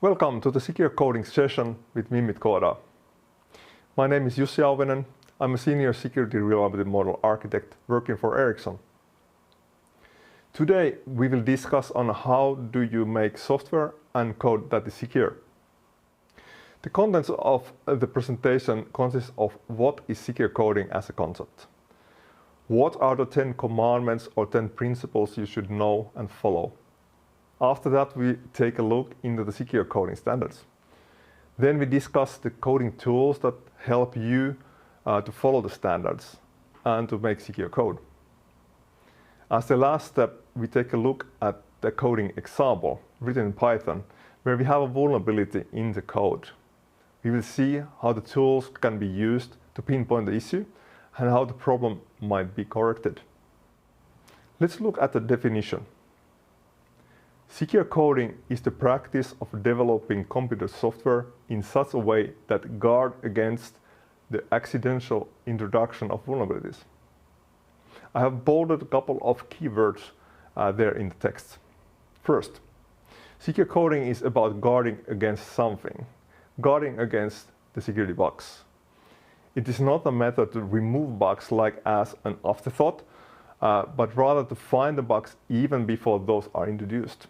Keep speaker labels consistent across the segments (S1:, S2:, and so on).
S1: Welcome to the Secure Coding session with me, Koodista. My name is Jussi Auvinen. I'm a senior security reliability model architect working for Ericsson. Today we will discuss on how do you make software and code that is secure. The contents of the presentation consist of what is secure coding as a concept. What are the 10 commandments or 10 principles you should know and follow? After that, we take a look into the secure coding standards. Then we discuss the coding tools that help you to follow the standards and to make secure code. As the last step, we take a look at the coding example written in Python, where we have a vulnerability in the code. We will see how the tools can be used to pinpoint the issue and how the problem might be corrected. Let's look at the definition. Secure coding is the practice of developing computer software in such a way that guard against the accidental introduction of vulnerabilities. I have bolded a couple of keywords there in the text. First, secure coding is about guarding against something, guarding against the security bugs. It is not a method to remove bugs like as an afterthought, but rather to find the bugs even before those are introduced.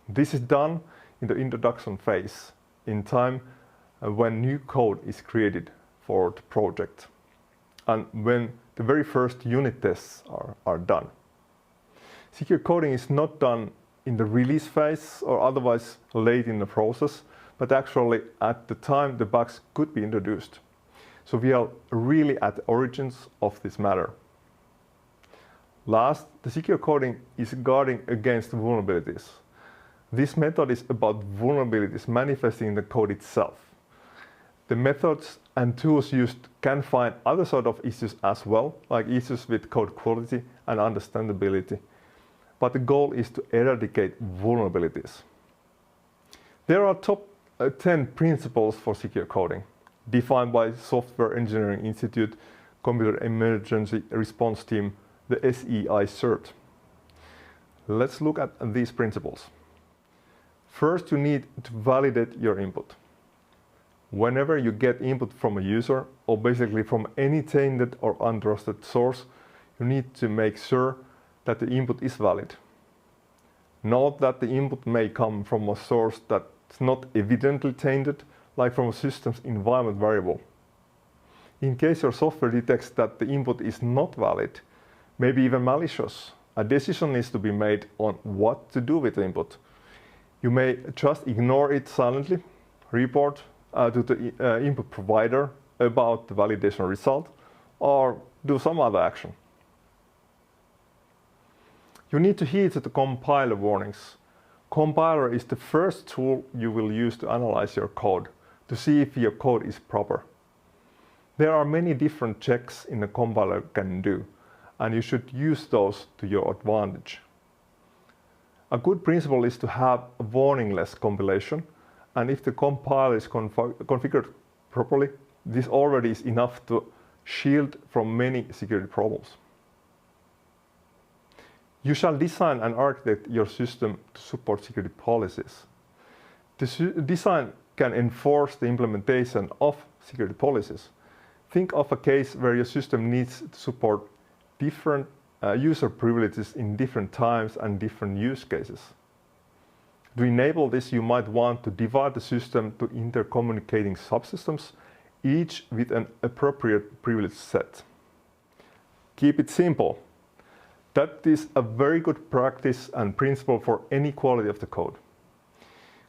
S1: This is done in the introduction phase, in time when new code is created for the project, and when the very first unit tests are done. Secure coding is not done in the release phase or otherwise late in the process, but actually at the time the bugs could be introduced. So we are really at the origins of this matter. Last, the secure coding is guarding against vulnerabilities. This method is about vulnerabilities manifesting in the code itself. The methods and tools used can find other sort of issues as well, like issues with code quality and understandability. But the goal is to eradicate vulnerabilities. There are top 10 principles for secure coding, defined by Software Engineering Institute Computer Emergency Response Team, the SEI CERT. Let's look at these principles. First, you need to validate your input. Whenever you get input from a user, or basically from any tainted or untrusted source, you need to make sure that the input is valid. Note that the input may come from a source that's not evidently tainted, like from a system's environment variable. In case your software detects that the input is not valid, maybe even malicious, a decision needs to be made on what to do with the input. You may just ignore it silently, report to the input provider about the validation result, or do some other action. You need to heed to the compiler warnings. Compiler is the first tool you will use to analyze your code, to see if your code is proper. There are many different checks in the compiler can do, and you should use those to your advantage. A good principle is to have a warningless compilation, and if the compiler is configured properly, this already is enough to shield from many security problems. You shall design and architect your system to support security policies. The design can enforce the implementation of security policies. Think of a case where your system needs to support different user privileges in different times and different use cases. To enable this, you might want to divide the system to intercommunicating subsystems, each with an appropriate privilege set. Keep it simple. That is a very good practice and principle for any quality of the code.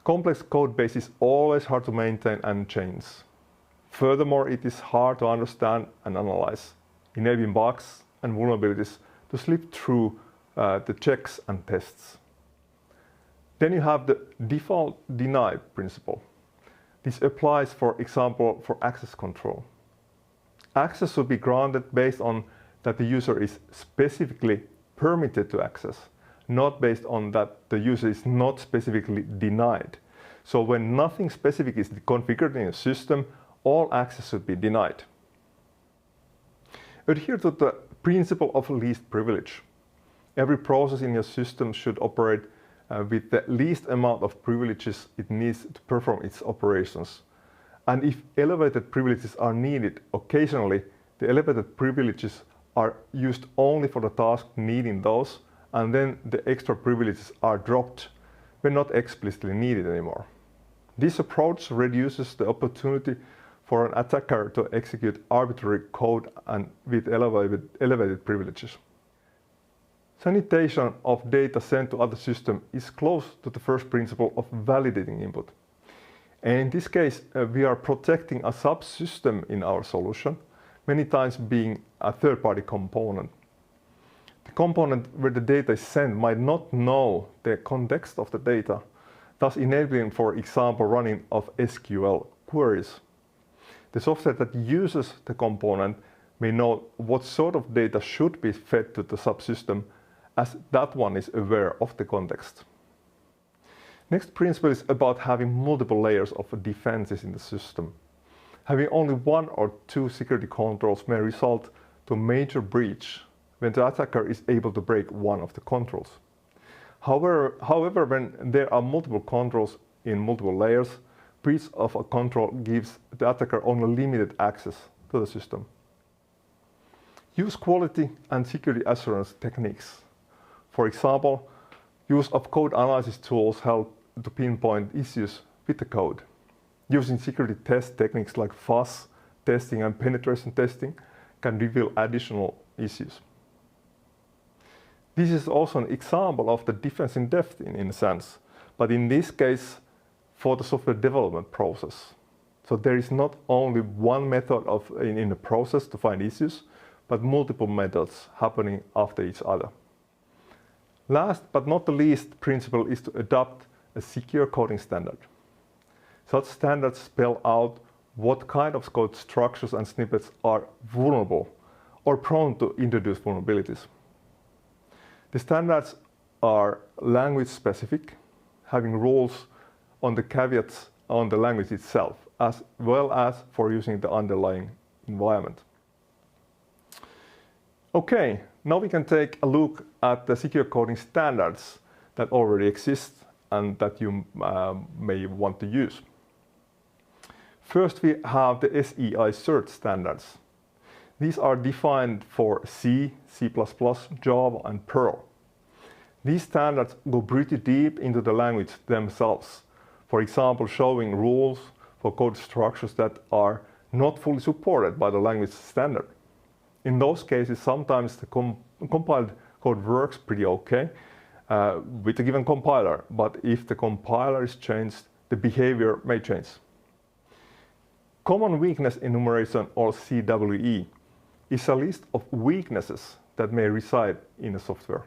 S1: Complex code base is always hard to maintain and change. Furthermore, it is hard to understand and analyze, enabling bugs and vulnerabilities to slip through the checks and tests. Then you have the default deny principle. This applies, for example, for access control. Access should be granted based on that the user is specifically permitted to access, not based on that the user is not specifically denied. So when nothing specific is configured in a system, all access should be denied. Adhere to the principle of least privilege. Every process in your system should operate with the least amount of privileges it needs to perform its operations. And if elevated privileges are needed occasionally, the elevated privileges are used only for the task needing those, and then the extra privileges are dropped when not explicitly needed anymore. This approach reduces the opportunity for an attacker to execute arbitrary code and with elevated privileges. Sanitation of data sent to other systems is close to the first principle of validating input. And in this case, we are protecting a subsystem in our solution, many times being a third-party component. The component where the data is sent might not know the context of the data, thus enabling, for example, running of SQL queries. The software that uses the component may know what sort of data should be fed to the subsystem, as that one is aware of the context. Next principle is about having multiple layers of defenses in the system. Having only one or two security controls may result to a major breach when the attacker is able to break one of the controls. However, when there are multiple controls in multiple layers, breach of a control gives the attacker only limited access to the system. Use quality and security assurance techniques. For example, use of code analysis tools help to pinpoint issues with the code. Using security test techniques like fuzz testing and penetration testing can reveal additional issues. This is also an example of the defense in depth in a sense, but in this case for the software development process. So there is not only one method in the process to find issues, but multiple methods happening after each other. Last but not the least principle is to adopt a secure coding standard. Such standards spell out what kind of code structures and snippets are vulnerable or prone to introduce vulnerabilities. The standards are language specific, having rules on the caveats on the language itself, as well as for using the underlying environment. Okay, now we can take a look at the secure coding standards that already exist and that you may want to use. First, we have the SEI cert standards. These are defined for C, C++, Java, and Perl. These standards go pretty deep into the language themselves. For example, showing rules for code structures that are not fully supported by the language standard. In those cases, sometimes the compiled code works pretty okay with a given compiler, but if the compiler is changed, the behavior may change. Common weakness enumeration, or CWE, is a list of weaknesses that may reside in a software.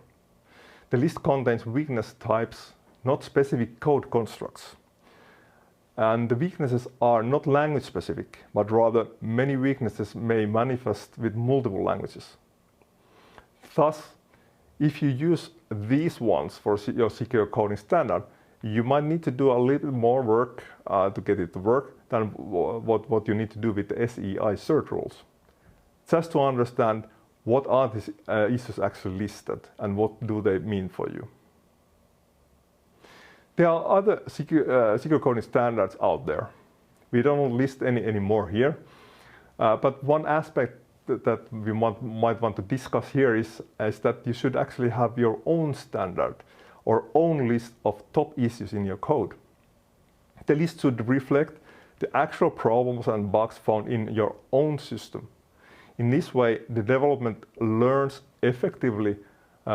S1: The list contains weakness types, not specific code constructs. And the weaknesses are not language specific, but rather many weaknesses may manifest with multiple languages. Thus, if you use these ones for your secure coding standard, you might need to do a little more work to get it to work than what you need to do with the SEI cert rules. Just to understand what are these issues actually listed and what do they mean for you. There are other secure coding standards out there. We don't list any anymore here, but one aspect that we might want to discuss here is that you should actually have your own standard or own list of top issues in your code. The list should reflect the actual problems and bugs found in your own system. In this way, the development learns effectively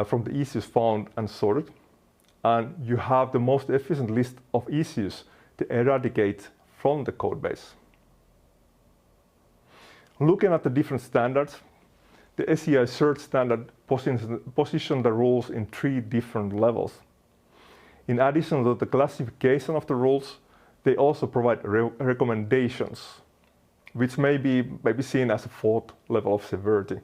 S1: from the issues found and sorted, and you have the most efficient list of issues to eradicate from the code base. Looking at the different standards, the SEI cert standard positions the rules in 3 different levels. In addition to the classification of the rules, they also provide recommendations, which may be seen as a 4th level of severity.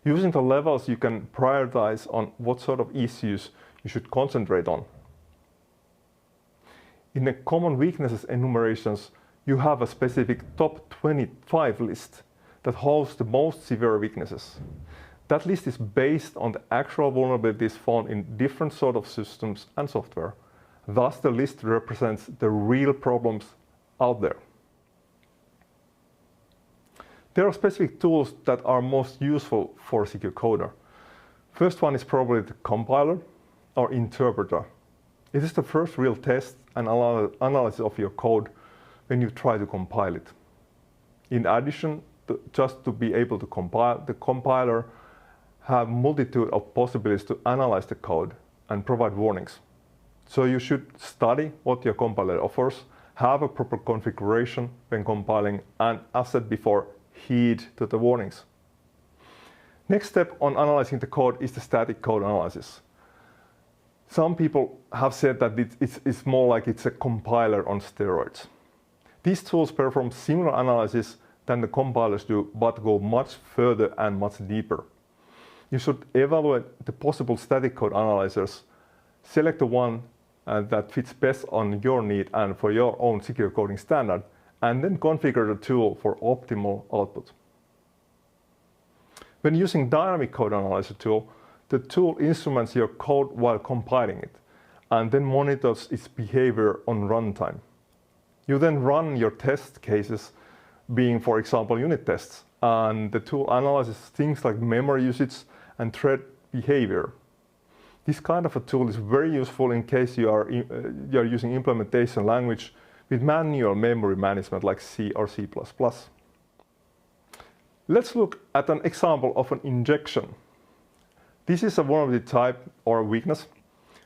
S1: Using the levels, you can prioritize on what sort of issues you should concentrate on. In the common weaknesses enumerations, you have a specific top 25 list that holds the most severe weaknesses. That list is based on the actual vulnerabilities found in different sort of systems and software. Thus, the list represents the real problems out there. There are specific tools that are most useful for a secure coder. First one is probably the compiler or interpreter. It is the first real test and analysis of your code when you try to compile it. In addition, just to be able to compile, the compiler have multitude of possibilities to analyze the code and provide warnings. So you should study what your compiler offers, have a proper configuration when compiling, and as said before, heed to the warnings. Next step on analyzing the code is the static code analysis. Some people have said that it's more like it's a compiler on steroids. These tools perform similar analysis than the compilers do, but go much further and much deeper. You should evaluate the possible static code analyzers, select the one that fits best on your need and for your own secure coding standard, and then configure the tool for optimal output. When using dynamic code analyzer tool, the tool instruments your code while compiling it, and then monitors its behavior on runtime. You then run your test cases, being, for example, unit tests, and the tool analyzes things like memory usage and thread behavior. This kind of a tool is very useful in case you are using implementation language with manual memory management like C or C++. Let's look at an example of an injection. This is a vulnerability type or weakness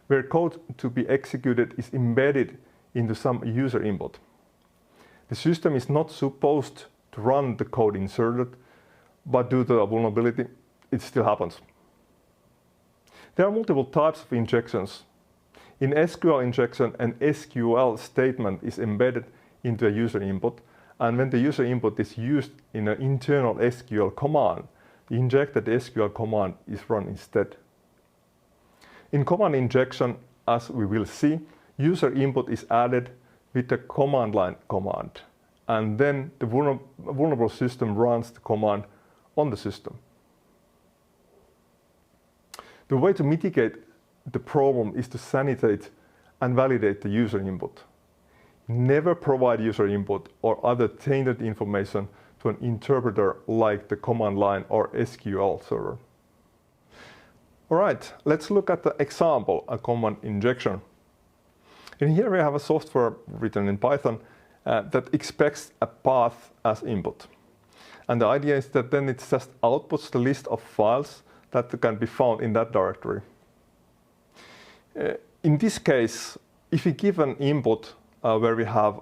S1: where code to be executed is embedded into some user input. The system is not supposed to run the code inserted, but due to a vulnerability, it still happens. There are multiple types of injections. In SQL injection, an SQL statement is embedded into a user input, and when the user input is used in an internal SQL command, the injected SQL command is run instead. In command injection, as we will see, user input is added with the command line command, and then the vulnerable system runs the command on the system. The way to mitigate the problem is to sanitate and validate the user input. Never provide user input or other tainted information to an interpreter like the command line or SQL server. All right, let's look at the example, a command injection. And here we have a software written in Python that expects a path as input. And the idea is that then it just outputs the list of files that can be found in that directory. In this case, if we give an input where we have,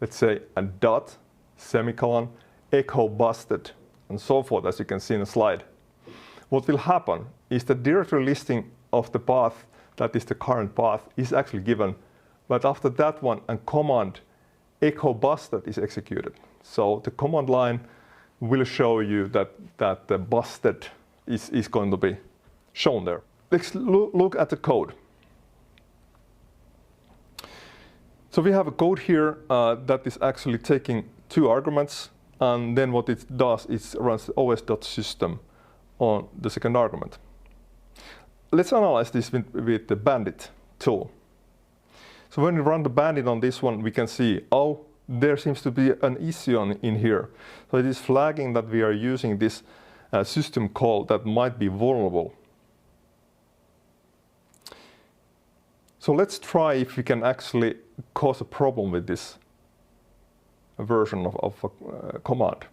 S1: let's say, a dot, semicolon, echo busted, and so forth, as you can see in the slide, what will happen is the directory listing of the path, that is the current path, is actually given, but after that one, a command echo busted is executed. So the command line will show you that the busted is going to be shown there. Let's look at the code. So we have a code here that is actually taking two arguments, and then what it does is runs os.system on the second argument. Let's analyze this with the bandit tool. So when we run the bandit on this one, we can see, oh, there seems to be an issue in here. So it is flagging that we are using this system call that might be vulnerable. So let's try if we can actually cause a problem with this version of a command.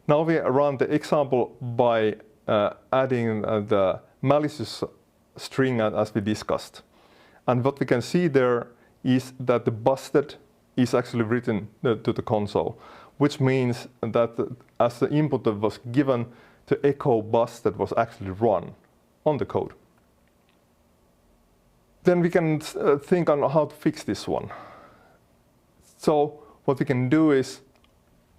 S1: Now we run the example by adding the malicious string as we discussed. And what we can see there is that the busted is actually written to the console, which means that as the input that was given, the echo busted was actually run on the code. Then we can think on how to fix this one. So what we can do is,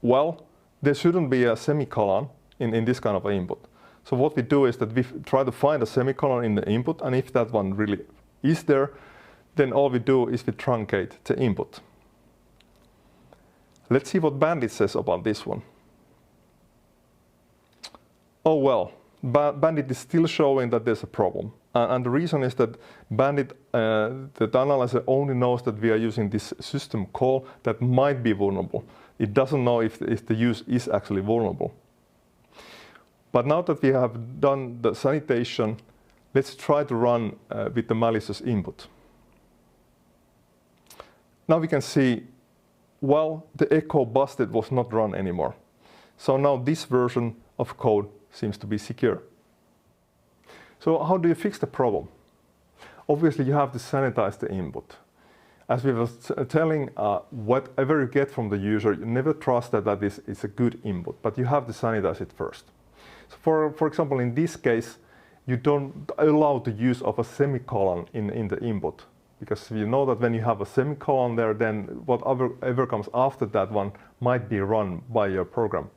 S1: well, there shouldn't be a semicolon in this kind of input. So what we do is that we try to find a semicolon in the input, and if that one really is there, then all we do is we truncate the input. Let's see what Bandit says about this one. Oh well, Bandit is still showing that there's a problem. And the reason is that Bandit, the analyzer only knows that we are using this system call that might be vulnerable. It doesn't know if the use is actually vulnerable. But now that we have done the sanitation, let's try to run with the malicious input. Now we can see, well, the echo busted was not run anymore. So now this version of code seems to be secure. So how do you fix the problem? Obviously, you have to sanitize the input. As we were telling, whatever you get from the user, you never trust that is a good input, but you have to sanitize it first. So for example, in this case, you don't allow the use of a semicolon in the input, because you know that when you have a semicolon there, then whatever comes after that one might be run by your program.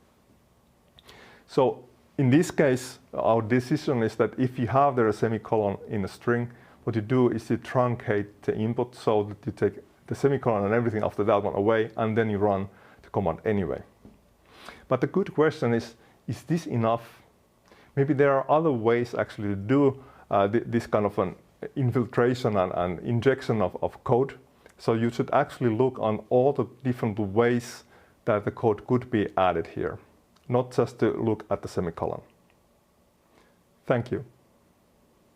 S1: So in this case, our decision is that if you have there a semicolon in a string, what you do is you truncate the input so that you take the semicolon and everything after that one away, and then you run the command anyway. But the good question is this enough? Maybe there are other ways actually to do this kind of an infiltration and injection of code. So you should actually look on all the different ways that the code could be added here, not just to look at the semicolon. Thank you.